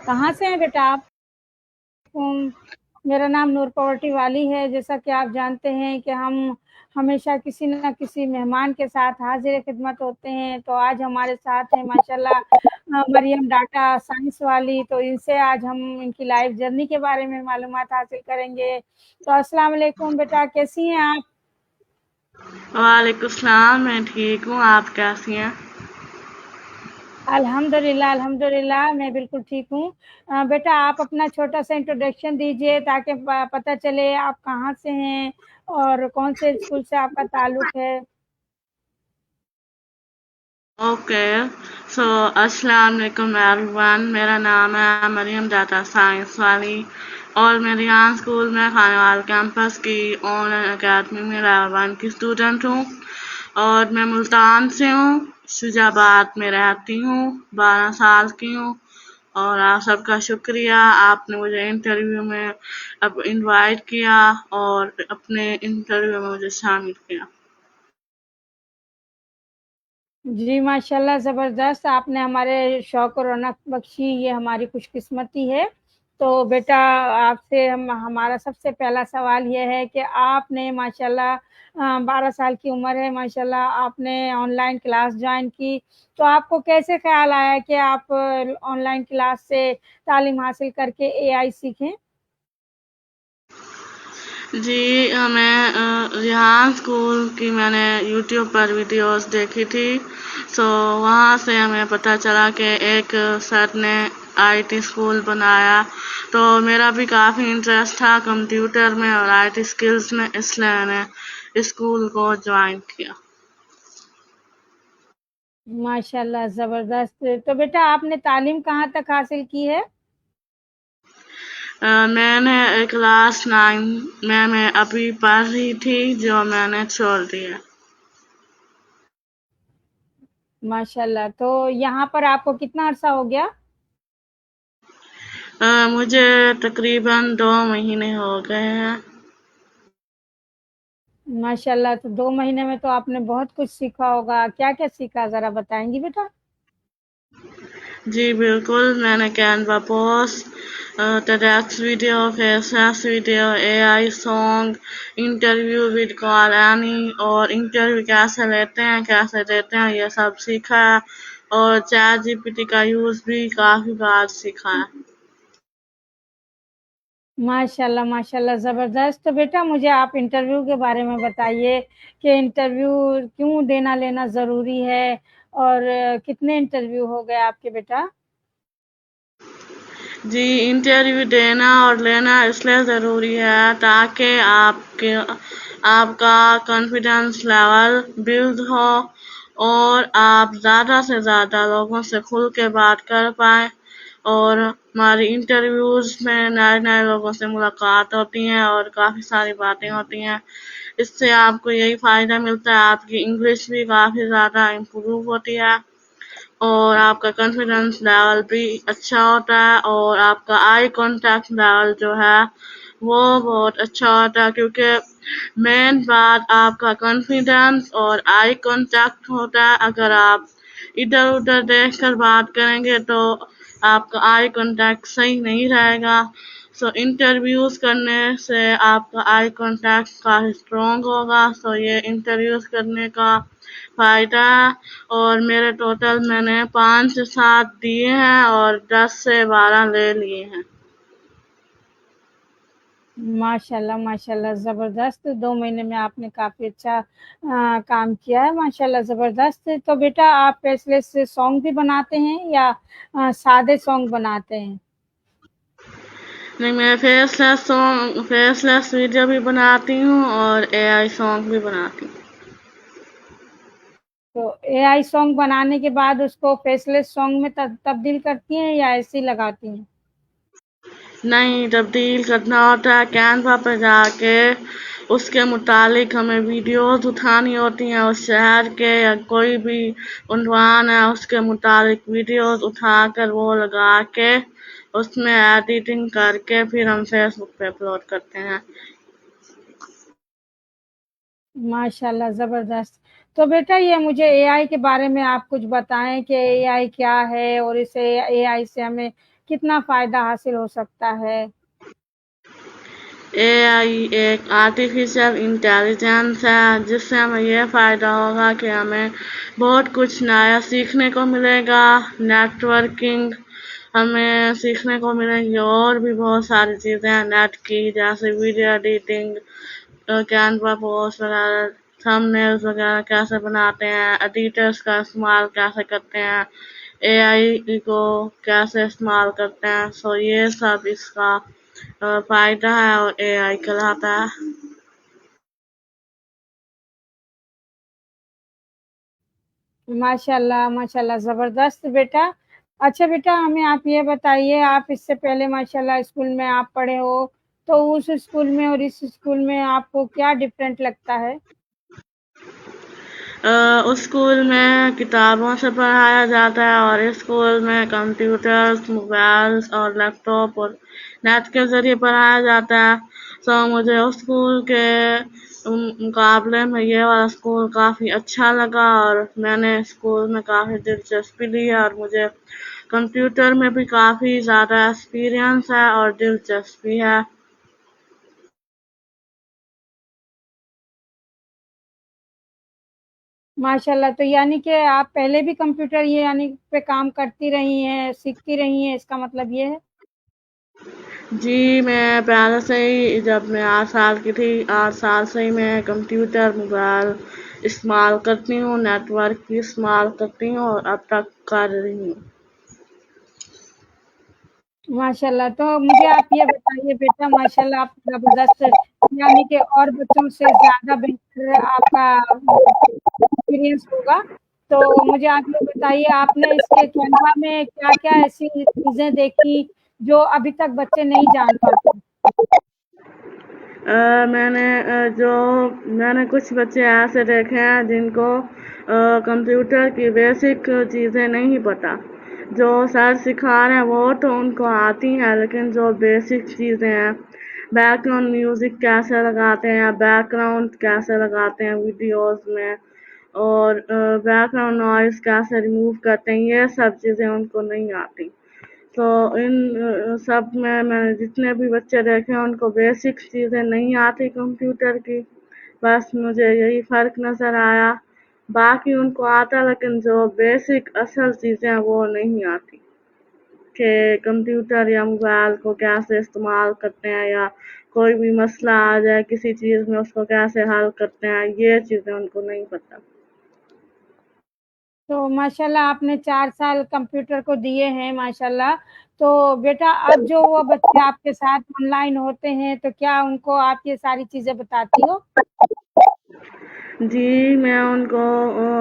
कहाँ से हैं बेटा आप? मेरा नाम नूर पॉवर्टी वाली है। जैसा कि आप जानते हैं कि हम हमेशा किसी न किसी मेहमान के साथ हाज़िर खिदमत होते हैं, तो आज हमारे साथ हैं माशाल्लाह मरियम डाटा साइंस वाली, तो इनसे आज हम इनकी लाइफ़ जर्नी के बारे में मालूमात हासिल करेंगे। तो अस्सलाम वालेकुम बेटा, कैसी हैं आप? वालेकुम सलाम, मैं ठीक हूँ। आप कैसी हैं? अल्हम्दुलिल्लाह, अल्हम्दुलिल्लाह, मैं बिल्कुल ठीक हूँ। बेटा आप अपना छोटा-सा इंट्रोडक्शन दीजिए ताकि पता चले आप कहाँ से हैं और कौन से स्कूल से आपका ताल्लुक है? ओके, सो अस्सलाम वालेकुम एवरीवन। मेरा नाम है मरियम डाटा साइंस वाली और मैं रियान स्कूल में खानेवाल कैंपस की ऑनलाइन अकेडमी में लेवल 1 की स्टूडेंट हूँ और मैं मुल्तान से हूँ, शुजाबाद में रहती हूँ, 12 साल की हूँ। और आप सबका शुक्रिया, आपने मुझे इंटरव्यू में अब इनवाइट किया और अपने इंटरव्यू में मुझे शामिल किया। जी, माशाल्लाह ज़बरदस्त आपने हमारे शौक और रौनक बख्शी, ये हमारी खुशकिस्मती है। तो बेटा आपसे हमारा सबसे पहला सवाल ये है कि आपने माशाल्लाह 12 साल की उम्र है माशाल्लाह आपने ऑनलाइन क्लास जॉइन की, तो आपको कैसे ख़्याल आया कि आप ऑनलाइन क्लास से तालीम हासिल करके एआई सीखें? जी, मैं रिहान स्कूल की मैंने यूट्यूब पर वीडियोस देखी थी, सो वहाँ से हमें पता चला कि एक सर ने आईटी स्कूल बनाया, तो मेरा भी काफ़ी इंटरेस्ट था कंप्यूटर में और आईटी स्किल्स में, इसलिए मैंने इस स्कूल को ज्वाइन किया। माशाल्लाह ज़बरदस्त। तो बेटा आपने तालीम कहाँ तक हासिल की है? मैंने क्लास 9 में मैं अभी पढ़ रही थी जो मैंने छोड़ दिया। माशाल्लाह, तो यहाँ पर आपको कितना अरसा हो गया? मुझे तकरीबन 2 महीने हो गए हैं। माशाल्लाह, तो 2 महीने में तो आपने बहुत कुछ सीखा होगा। क्या-क्या सीखा ज़रा बताएँगी बेटा? जी बिल्कुल, मैंने Canva post, TEDx video, faceless video, AI song, interview with call any और इंटरव्यू कैसे लेते हैं, कैसे देते हैं, ये सब सीखा है और चैट जीपीटी का यूज़ भी काफ़ी बार सीखा है। माशाल्लाह, माशाल्लाह ज़बरदस्त। तो बेटा मुझे आप इंटरव्यू के बारे में बताइए कि इंटरव्यू क्यों देना लेना ज़रूरी है और कितने इंटरव्यू हो गए आपके बेटा? जी, इंटरव्यू देना और लेना इसलिए ज़रूरी है ताकि आपका कॉन्फिडेंस लेवल बिल्ड हो और आप ज़्यादा से ज़्यादा लोगों से खुल के बात कर पाएँ और हमारी इंटरव्यूज़ में नए-नए लोगों से मुलाकात होती हैं और काफ़ी सारी बातें होती हैं। इससे आपको यही फ़ायदा मिलता है, आपकी इंग्लिश भी काफ़ी ज़्यादा इम्प्रूव होती है और आपका कॉन्फिडेंस लेवल भी अच्छा होता है और आपका आई कांटेक्ट लेवल जो है वो बहुत अच्छा होता है, क्योंकि मेन बात आपका कॉन्फिडेंस और आई कांटेक्ट होता है। अगर आप इधर उधर देख कर बात करेंगे तो आपका आई कांटेक्ट सही नहीं रहेगा। सो इंटरव्यूज करने से आपका आई कांटेक्ट काफ़ी स्ट्रॉन्ग होगा। सो ये इंटरव्यूज करने का फ़ायदा है और मेरे टोटल मैंने 5 से 7 दिए हैं और 10 से 12 ले लिए हैं। माशाल्लाह, माशाल्लाह ज़बरदस्त। 2 महीने में आपने काफ़ी अच्छा काम किया है, माशाल्लाह ज़बरदस्त। तो बेटा आप फेसलेस सॉन्ग भी बनाते हैं या सादे सॉन्ग बनाते हैं? नहीं, मैं फेसलेस वीडियो भी बनाती हूँ और एआई सॉन्ग भी बनाती हूँ। तो एआई सॉन्ग बनाने के बाद उसको फेसलेस सॉन्ग में तब्दील करती हैं या ऐसे ही लगाती हैं? नहीं, तब्दील करना होता है कैनवा पे जाके, उसके मुतालिक हमें वीडियोस उठानी होती हैं, उस शहर के या कोई भी उन्वान है उसके मुतालिक वीडियोस उठाकर वो लगा के उसमें एडिटिंग करके फिर हम फेसबुक पे अपलोड करते हैं। माशाल्लाह ज़बरदस्त। तो बेटा ये मुझे एआई के बारे में आप कुछ बताएँ कि एआई क्या है और इसे एआई से हमें कितना फ़ायदा हासिल हो सकता है? AI एक आर्टिफिशियल इंटेलिजेंस है, जिससे हमें ये फ़ायदा होगा कि हमें बहुत कुछ नया सीखने को मिलेगा। नेटवर्किंग हमें सीखने को मिलेंगी, और भी बहुत सारी चीज़ें हैं नेट की, जैसे वीडियो एडिटिंग, कैनवा पोस्ट वगैरह, थंबनेल्स वगैरह कैसे बनाते हैं, एडिटर्स का इस्तेमाल कैसे करते हैं, AI को कैसे इस्तेमाल करते हैं। सो ये सब इसका फ़ायदा है और AI कहलाता है। माशाल्लाह, माशाल्लाह, ज़बरदस्त बेटा। अच्छा बेटा, हमें आप ये बताइए, आप इससे पहले माशाल्लाह स्कूल में आप पढ़े हो, तो उस स्कूल में और इस स्कूल में आपको क्या डिफरेंट लगता है? उस स्कूल में किताबों से पढ़ाया जाता है, और इस स्कूल में कंप्यूटर्स, मोबाइल्स और लैपटॉप और नेट के ज़रिए पढ़ाया जाता है। सो मुझे उस स्कूल के मुकाबले में ये वाला स्कूल काफ़ी अच्छा लगा, और मैंने स्कूल में काफ़ी दिलचस्पी ली है, और मुझे कंप्यूटर में भी काफ़ी ज़्यादा एक्सपीरियंस है और दिलचस्पी है। माशाल्लाह, तो यानी कि आप पहले भी कंप्यूटर ये यानी पे काम करती रही हैं, सीखती रही हैं, इसका मतलब ये है? जी, मैं पहले से ही, जब मैं 8 साल की थी, 8 साल से ही मैं कंप्यूटर, मोबाइल इस्तेमाल करती हूँ, नेटवर्क भी इस्तेमाल करती हूँ और अब तक कर रही हूँ। माशाल्लाह, तो मुझे आप ये बताइए बेटा, माशाल्लाह आप ज़बरदस्त, यानी कि और बच्चों से ज़्यादा बेहतर आपका एक्सपीरियंस होगा। तो मुझे आप ये बताइए, आपने इसके कैनवा में क्या-क्या ऐसी चीज़ें देखी जो अभी तक बच्चे नहीं जान पाते? मैंने कुछ बच्चे ऐसे देखे हैं जिनको कंप्यूटर की बेसिक चीज़ें नहीं पता। जो सर सिखा रहे हैं वो तो उनको आती हैं, लेकिन जो बेसिक चीज़ें हैं, बैकग्राउंड म्यूज़िक कैसे लगाते हैं या बैकग्राउंड कैसे लगाते हैं वीडियोस में, और बैकग्राउंड नॉइज़ कैसे रिमूव करते हैं, ये सब चीज़ें उनको नहीं आती। तो इन सब में मैंने जितने भी बच्चे देखे हैं, उनको बेसिक चीज़ें नहीं आती कंप्यूटर की। बस मुझे यही फ़र्क नज़र आया। बाकी उनको आता, लेकिन जो बेसिक असल चीज़ें हैं वो नहीं आती, कि कंप्यूटर या मोबाइल को कैसे इस्तेमाल करते हैं, या कोई भी मसला आ जाए किसी चीज़ में उसको कैसे हल करते हैं, ये चीज़ें उनको नहीं पता। तो माशाल्लाह आपने 4 साल कंप्यूटर को दिए हैं माशाल्लाह। तो बेटा, अब जो वो बच्चे आपके साथ ऑनलाइन होते हैं, तो क्या उनको आप ये सारी चीज़ें बताती हो? जी, मैं उनको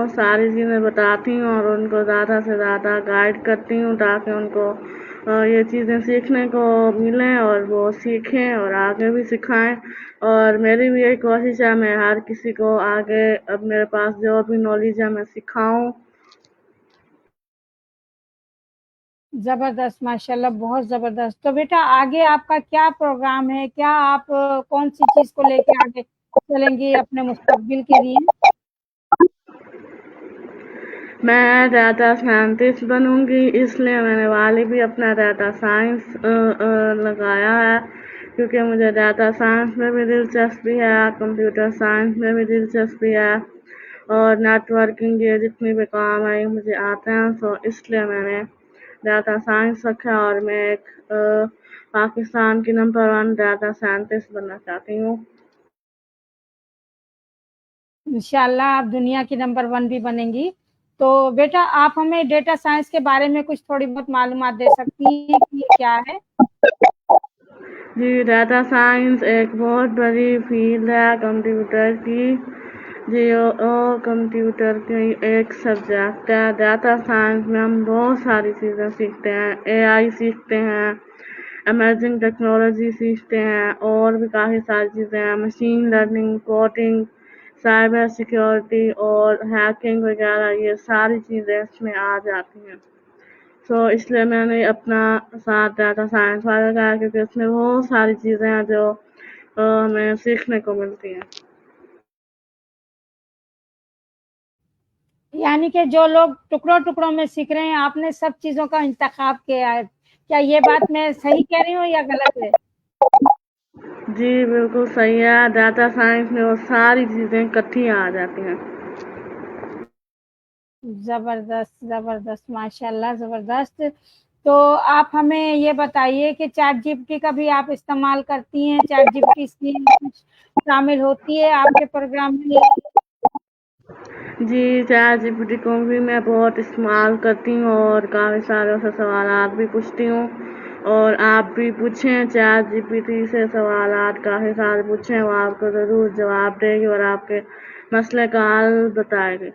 सारी चीज़ें बताती हूँ और उनको ज़्यादा से ज़्यादा गाइड करती हूँ, ताकि उनको ये चीज़ें सीखने को मिलें और वो सीखें और आगे भी सिखाएँ। और मेरी भी यही कोशिश है, मैं हर किसी को आगे, अब मेरे पास जो भी नॉलेज है मैं सिखाऊँ। ज़बरदस्त, माशाल्लाह, बहुत ज़बरदस्त। तो बेटा, आगे आपका क्या प्रोग्राम है? क्या आप कौन-सी चीज़ को लेके आगे चलेंगी अपने मुस्तकबिल के लिए? मैं डाटा साइंटिस्ट बनूँगी, इसलिए मैंने वाली भी अपना डाटा साइंस लगाया है, क्योंकि मुझे डाटा साइंस में भी दिलचस्पी है, कंप्यूटर साइंस में भी दिलचस्पी है, और नेटवर्किंग के जितने भी काम है ये मुझे आते हैं। तो इसलिए मैंने डाटा साइंस रखा, और मैं एक पाकिस्तान की नंबर 1 डाटा साइंटिस्ट बनना चाहती हूँ। इंशाल्लाह आप दुनिया की नंबर 1 भी बनेंगी। तो बेटा, आप हमें डेटा साइंस के बारे में कुछ थोड़ी बहुत मालूमात दे सकती हैं कि ये क्या है? जी, डाटा साइंस एक बहुत बड़ी फील्ड है कंप्यूटर की। जी, कंप्यूटर की एक सब्जेक्ट है। डाटा साइंस में हम बहुत सारी चीज़ें सीखते हैं, AI सीखते हैं, इमर्जिंग टेक्नोलॉजी सीखते हैं, और भी काफ़ी सारी चीज़ें हैं, machine learning, coding, cyber security और हैकिंग वगैरह, ये सारी चीज़ें इसमें आ जाती हैं। तो इसलिए मैंने अपना साथ डाटा साइंस वाला रखा, क्योंकि उसमें बहुत सारी चीज़ें हैं जो हमें सीखने को मिलती हैं। यानी कि जो लोग टुकड़ों-टुकड़ों में सीख रहे हैं, आपने सब चीज़ों का इंतखाब किया है, क्या ये बात मैं सही कह रही हूँ या गलत है? जी बिल्कुल सही है, डाटा साइंस में वो सारी चीज़ें इकट्ठी आ जाती हैं। जबरदस्त जबरदस्त, माशाल्लाह जबरदस्त। तो आप हमें ये बताइए कि चैट जीपीटी का भी आप इस्तेमाल करती हैं? चैट जीपीटी से कुछ शामिल होती है आपके प्रोग्राम में? जी, चैट जीपीटी को भी मैं बहुत इस्तेमाल करती हूँ और काफ़ी सारे उससे सवालात भी पूछती हूँ। और आप भी पूछें चैट जीपीटी से सवालात, काफ़ी सारे पूछें, वो आपको ज़रूर जवाब देगी और आपके मसले का हल बताएगी।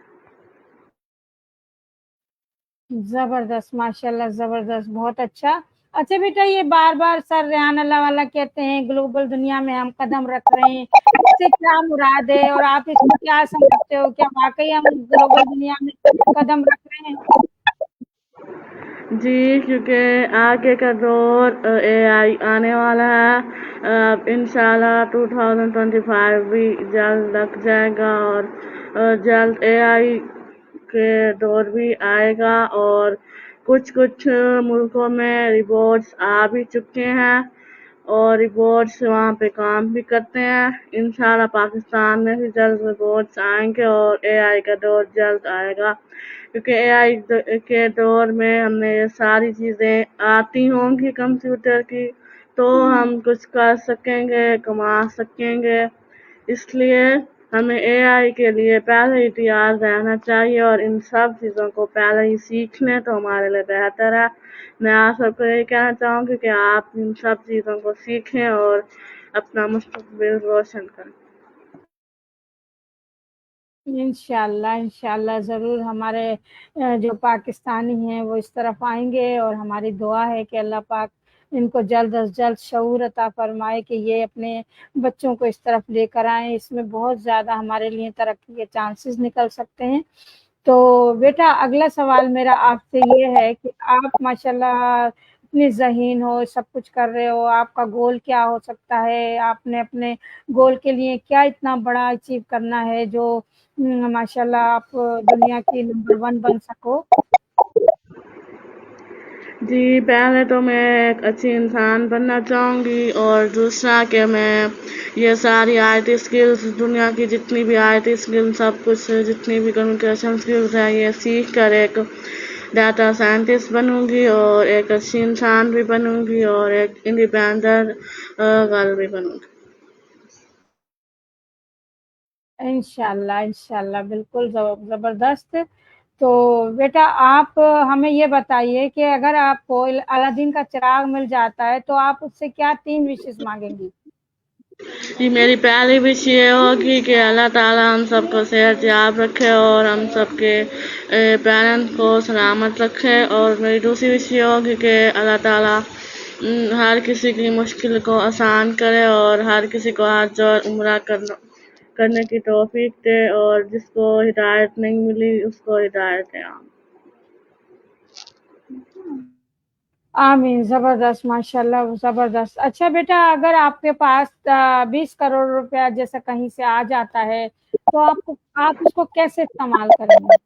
जबरदस्त, माशाल्लाह जबरदस्त, बहुत अच्छा। अच्छा बेटा, ये बार-बार सर रेहान अल्लाह वाला कहते हैं ग्लोबल दुनिया में हम कदम रख रहे हैं, इससे क्या मुराद है और आप इसको क्या समझते हो? क्या वाक़ई हम ग्लोबल दुनिया में कदम रख रहे हैं? जी, क्योंकि आगे का दौर एआई आने वाला है। इंशाल्लाह 2025 भी जल्द लग जाएगा और जल्द एआई के दौर भी आएगा और कुछ कुछ मुल्कों में रिपोर्ट्स आ भी चुके हैं और रिपोर्ट्स वहाँ पे काम भी करते हैं। इंशाल्लाह पाकिस्तान में भी जल्द रिपोर्ट्स आएंगे और एआई का दौर जल्द आएगा, क्योंकि एआई के दौर में हमें ये सारी चीज़ें आती होंगी कंप्यूटर की, तो हम कुछ कर सकेंगे, कमा सकेंगे। इसलिए हमें एआई के लिए पहले ही तैयार रहना चाहिए और इन सब चीज़ों को पहले ही सीख लें तो हमारे लिए बेहतर है। मैं आप सबको यही कहना चाहूँगी कि आप इन सब चीज़ों को सीखें और अपना मुस्तकबिल रोशन करें। इंशाल्लाह इंशाल्लाह ज़रूर हमारे जो पाकिस्तानी हैं वो इस तरफ आएंगे और हमारी दुआ है कि अल्लाह पाक इनको जल्द अज जल्द शऊर अता फरमाए कि ये अपने बच्चों को इस तरफ लेकर आएँ। इसमें बहुत ज़्यादा हमारे लिए तरक्की के चांसेस निकल सकते हैं। तो बेटा, अगला सवाल मेरा आपसे ये है कि आप माशाल्लाह इतने ज़हीन हो, सब कुछ कर रहे हो, आपका गोल क्या हो सकता है? आपने अपने गोल के लिए क्या इतना बड़ा अचीव करना है जो माशाल्लाह आप दुनिया की नंबर 1 बन सको? जी, पहले तो मैं एक अच्छी इंसान बनना चाहूँगी और दूसरा कि मैं ये सारी आईटी स्किल्स, दुनिया की जितनी भी आईटी स्किल्स, सब कुछ जितनी भी कम्युनिकेशन स्किल्स है, ये सीख कर एक डाटा साइंटिस्ट बनूँगी और एक अच्छी इंसान भी बनूँगी और एक इंडिपेंडेंट गर्ल भी बनूँगी। इंशाल्लाह इंशाल्लाह, बिल्कुल ज़बरदस्त। तो बेटा, आप हमें ये बताइए कि अगर आपको अलादीन का चिराग मिल जाता है तो आप उससे क्या 3 विशेज़ माँगेंगी? जी, मेरी पहली विश ये होगी कि अल्लाह ताला हम सबको सेहत याब रखे और हम सबके पेरेंट्स को सलामत रखे। और मेरी दूसरी विश ये होगी कि अल्लाह ताला हर किसी की मुश्किल को आसान करे और हर किसी को हज और उम्रा करने की तौफीक दे और जिसको हिदायत नहीं मिली उसको हिदायत दे। आमीन, ज़बरदस्त, माशाल्लाह ज़बरदस्त। अच्छा बेटा, अगर आपके पास 20 करोड़ रुपया जैसा कहीं से आ जाता है, तो आप उसको कैसे इस्तेमाल करेंगी?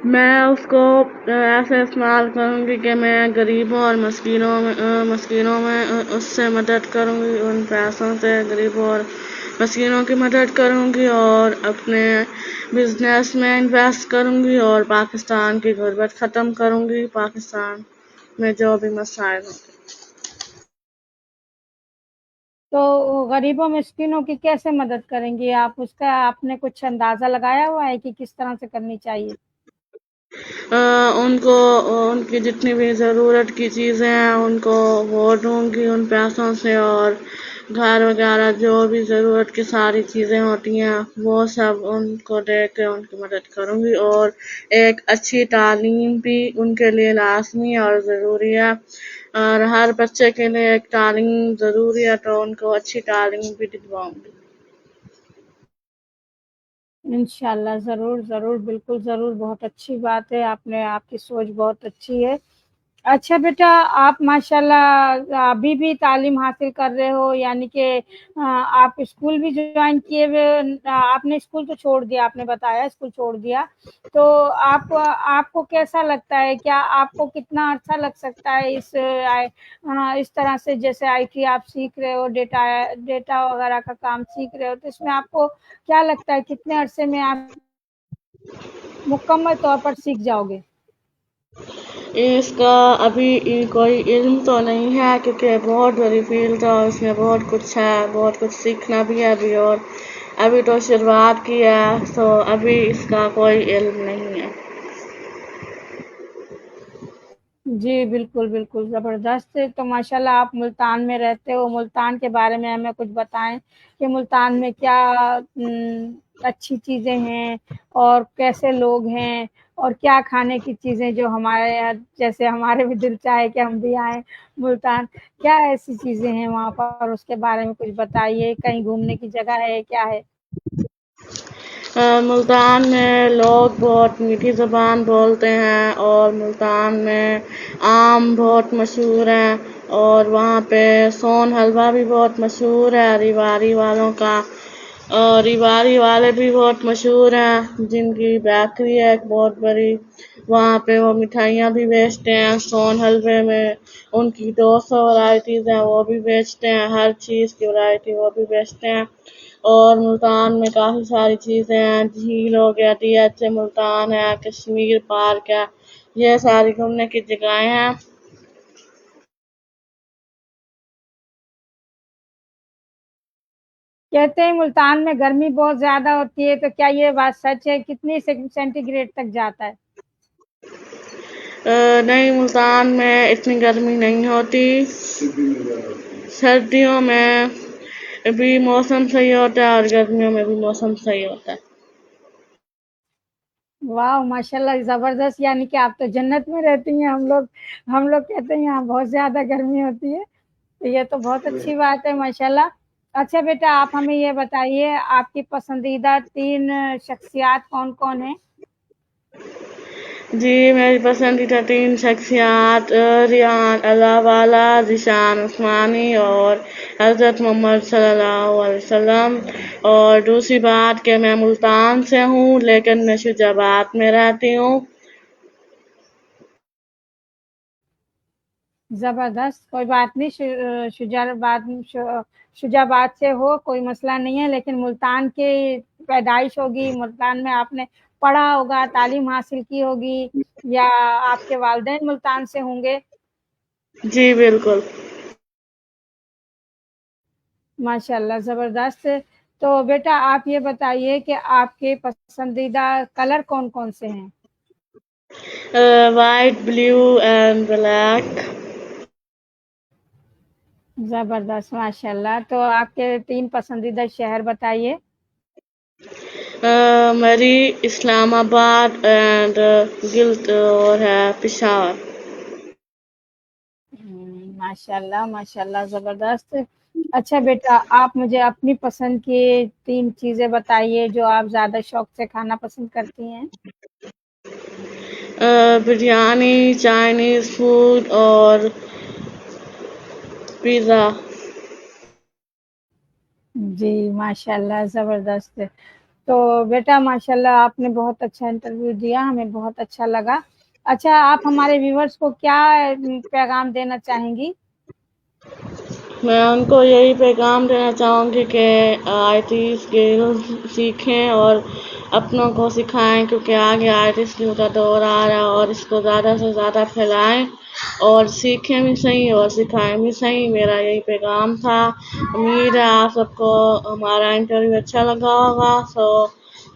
मैं उसको ऐसे इस्तेमाल करूँगी कि मैं गरीबों और मस्किनों में उससे मदद करूँगी, उन पैसों से गरीबों और मस्किनों की मदद करूँगी और अपने बिजनेस में इन्वेस्ट करूँगी और पाकिस्तान की गुर्बत ख़त्म करूँगी, पाकिस्तान में जो भी मसाइल हों। तो गरीबों मिस्किनों की कैसे मदद करेंगी आप? उसका आपने कुछ अंदाज़ा लगाया हुआ है कि किस तरह से करनी चाहिए? उनको उनकी जितनी भी ज़रूरत की चीज़ें हैं उनको वो दूँगी उन पैसों से और घर वगैरह जो भी ज़रूरत की सारी चीज़ें होती हैं वो सब उनको दे के उनकी मदद करूँगी और एक अच्छी तालीम भी उनके लिए लाज़मी और ज़रूरी है और हर बच्चे के लिए एक तालीम ज़रूरी है, तो उनको अच्छी तालीम भी दिलवाऊँगी। इंशाल्लाह, ज़रूर ज़रूर, बिल्कुल ज़रूर, बहुत अच्छी बात है। आपकी सोच बहुत अच्छी है। अच्छा बेटा, आप माशाल्लाह अभी भी तालीम हासिल कर रहे हो, यानी कि आप स्कूल भी ज्वाइन किए हुए, आपने स्कूल तो छोड़ दिया, आपने बताया स्कूल छोड़ दिया, तो आपको कैसा लगता है? क्या आपको कितना अच्छा लग सकता है इस तरह से, जैसे आईटी आप सीख रहे हो, डेटा डेटा वगैरह का काम सीख रहे हो, तो इसमें आपको क्या लगता है कितने अरसे में आप मुकम्मल तौर पर सीख जाओगे? इसका अभी कोई इल्म तो नहीं है, क्योंकि बहुत बड़ी फील्ड है और इसमें बहुत कुछ है, बहुत कुछ सीखना भी है अभी, और अभी तो शुरुआत की है, तो अभी इसका कोई इल्म नहीं है। जी, बिल्कुल, बिल्कुल, ज़बरदस्त। तो माशाल्लाह आप मुल्तान में रहते हो, मुल्तान के बारे में हमें कुछ बताएँ कि मुल्तान में क्या अच्छी चीज़ें हैं और कैसे लोग हैं और क्या खाने की चीज़ें जो हमारे यहाँ, जैसे हमारे भी दिल चाहे कि हम भी आएँ मुल्तान, क्या ऐसी चीज़ें हैं वहाँ पर, उसके बारे में कुछ बताइए? कहीं घूमने की जगह है, क्या है? मुल्तान में लोग बहुत मीठी ज़बान बोलते हैं, और मुल्तान में आम बहुत मशहूर हैं, और वहाँ पे सोन हलवा भी बहुत मशहूर है रिवारी वालों का, और रिवारी वाले भी बहुत मशहूर हैं, जिनकी बेकरी है एक बहुत बड़ी, वहाँ पे वो मिठाइयाँ भी बेचते हैं। सोन हलवे में उनकी 200 वैरायटीज़ हैं, वो भी बेचते हैं, हर चीज़ की वैरायटी वो भी बेचते हैं। और मुल्तान में काफ़ी सारी चीज़ें हैं, झील हो गया, DH मुल्तान है, कश्मीर पार्क है, ये सारी घूमने की जगहें हैं। कहते हैं मुल्तान में गर्मी बहुत ज़्यादा होती है, तो क्या ये बात सच है? कितनी सेंटीग्रेड तक जाता है? नहीं, मुल्तान में इतनी गर्मी नहीं होती, सर्दियों में भी मौसम सही होता है और गर्मियों में भी मौसम सही होता है। वाह माशाल्लाह, ज़बरदस्त, यानी कि आप तो जन्नत में रहती हैं। हम लोग कहते हैं यहाँ बहुत ज़्यादा गर्मी होती है, तो ये तो बहुत अच्छी बात है माशाल्लाह। अच्छा बेटा, आप हमें ये बताइए, आपकी पसंदीदा 3 शख्सियात कौन-कौन हैं? जी, मेरी पसंदीदा 3 शख्सियात रियान अल्लाहवाला, ज़ीशान उस्मानी और हज़रत मोहम्मद सल्लल्लाहु अलैहि वसल्लम। और दूसरी बात कि मैं मुल्तान से हूँ, लेकिन मैं शुजाबाद में रहती हूँ। ज़बरदस्त, कोई बात नहीं, शुजाबाद से हो, कोई मसला नहीं है, लेकिन मुल्तान की पैदाइश होगी, मुल्तान में आपने पढ़ा होगा, तालीम हासिल की होगी, या आपके वालिदैन मुल्तान से होंगे? जी, बिल्कुल। माशाल्लाह, ज़बरदस्त। तो बेटा आप ये बताइए कि आपके पसंदीदा कलर कौन-कौन से हैं? White, blue and black. ज़बरदस्त माशाल्लाह। तो आपके 3 पसंदीदा शहर बताइए? मेरी इस्लामाबाद एंड गिल्ट और है पेशावर। माशाल्लाह, माशाल्लाह, ज़बरदस्त। अच्छा बेटा, आप मुझे अपनी पसंद की 3 चीज़ें बताइए जो आप ज़्यादा शौक से खाना पसंद करती हैं? बिरयानी, चाइनीज़ फूड और पिज़्ज़ा। जी, माशाल्लाह, ज़बरदस्त। तो बेटा माशाल्लाह आपने बहुत अच्छा इंटरव्यू दिया, हमें बहुत अच्छा लगा। अच्छा, आप हमारे व्यूअर्स को क्या पैगाम देना चाहेंगी? मैं उनको यही पैगाम देना चाहूँगी कि IT स्किल्स सीखें और अपनों को सिखाएं, क्योंकि आगे IT स्किल का दौर आ रहा है, और इसको ज़्यादा से ज़्यादा फैलाएं और सीखें भी सही और सिखाएं भी सही। मेरा यही पैगाम था। उम्मीद है आप सबको हमारा इंटरव्यू अच्छा लगा होगा। सो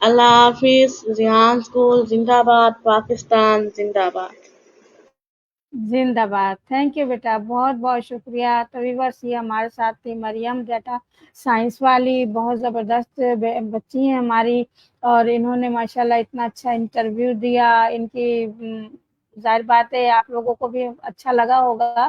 अल्लाह हाफिज़। रिहान स्कूल जिंदाबाद, पाकिस्तान जिंदाबाद। ज़िंदाबाद। थैंक यू बेटा, बहुत-बहुत शुक्रिया। तो व्यूअर्स, ये हमारे साथ थी मरियम, डेटा साइंस वाली, बहुत ज़बरदस्त बच्ची हैं हमारी, और इन्होंने माशाल्लाह इतना अच्छा इंटरव्यू दिया। इनकी ظاہر بات ہے آپ لوگوں کو بھی اچھا لگا ہوگا.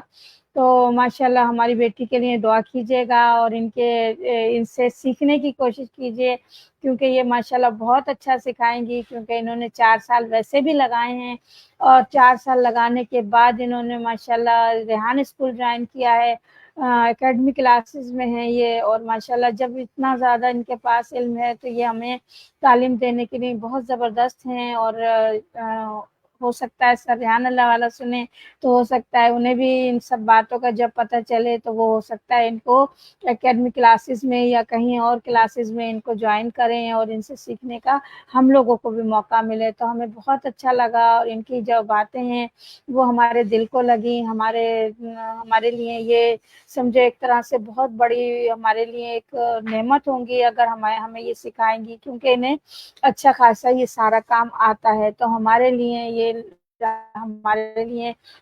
تو ماشاءاللہ ہماری بیٹی کے لیے دعا کیجیے گا اور ان سے سیکھنے کی کوشش کیجیے, کیونکہ یہ ماشاءاللہ بہت اچھا سکھائیں گی, کیونکہ انہوں نے 4 سال ویسے بھی لگائے ہیں, اور 4 سال لگانے کے بعد انہوں نے ماشاءاللہ ریحان اسکول جوائن کیا ہے. اکیڈمی کلاسز میں ہیں یہ, اور ماشاءاللہ جب اتنا زیادہ ان کے پاس علم ہے تو یہ ہمیں تعلیم دینے کے لیے بہت زبردست ہیں. اور ہو سکتا ہے سر ریحان اللہ والا سنیں تو ہو سکتا ہے انہیں بھی ان سب باتوں کا جب پتہ چلے تو وہ ہو سکتا ہے ان کو اکیڈمی کلاسز میں یا کہیں اور کلاسز میں ان کو جوائن کریں اور ان سے سیکھنے کا ہم لوگوں کو بھی موقع ملے. تو ہمیں بہت اچھا لگا, اور ان کی جو باتیں ہیں وہ ہمارے دل کو لگی. ہمارے لیے یہ سمجھے ایک طرح سے بہت بڑی ہمارے لیے ایک نعمت ہوں گی اگر ہمیں یہ سکھائیں گی, کیونکہ انہیں اچھا خاصا یہ سارا کام آتا ہے. تو ہمارے لیے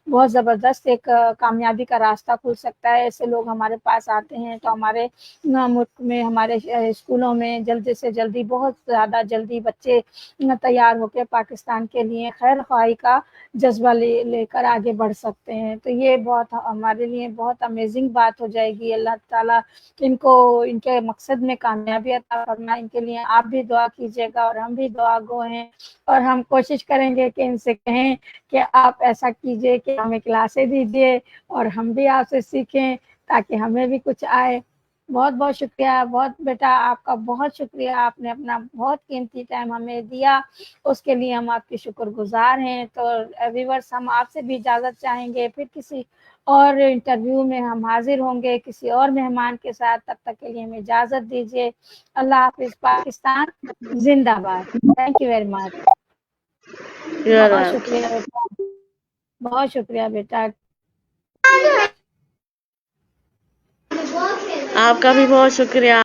بہت زبردست ایک کامیابی کا راستہ کھل سکتا ہے. ایسے لوگ ہمارے پاس آتے ہیں تو ہمارے ملک میں ہمارے اسکولوں میں جلدی سے جلدی بہت زیادہ جلدی بچے تیار ہو کے پاکستان کے لیے خیر خواہی کا جذبہ لے کر آگے بڑھ سکتے ہیں. تو یہ بہت ہمارے لیے بہت امیزنگ بات ہو جائے گی. اللہ تعالیٰ ان کو ان کے مقصد میں کامیابی عطا فرمائے. ان کے لیے آپ بھی دعا کیجیے گا اور ہم بھی دعا گو ہیں, اور ہم کوشش کریں گے کہ ان سے کہیں کہ آپ ایسا کیجیے کہ ہمیں کلاسیں دیجیے اور ہم بھی آپ سے سیکھیں تاکہ ہمیں بھی کچھ آئے. بہت بہت شکریہ. بہت بیٹا آپ کا بہت شکریہ, آپ نے اپنا بہت قیمتی ٹائم ہمیں دیا, اس کے لیے ہم آپ کے شکر گزار ہیں. تو ویورس ہم آپ سے بھی اجازت چاہیں گے, پھر کسی اور انٹرویو میں ہم حاضر ہوں گے کسی اور مہمان کے ساتھ. تب تک کے لیے ہمیں اجازت دیجیے. اللہ حافظ. پاکستان زندہ باد. Thank you very much. بہت شکریہ بیٹا, بہت شکریہ بیٹا. آپ کا بھی بہت شکریہ.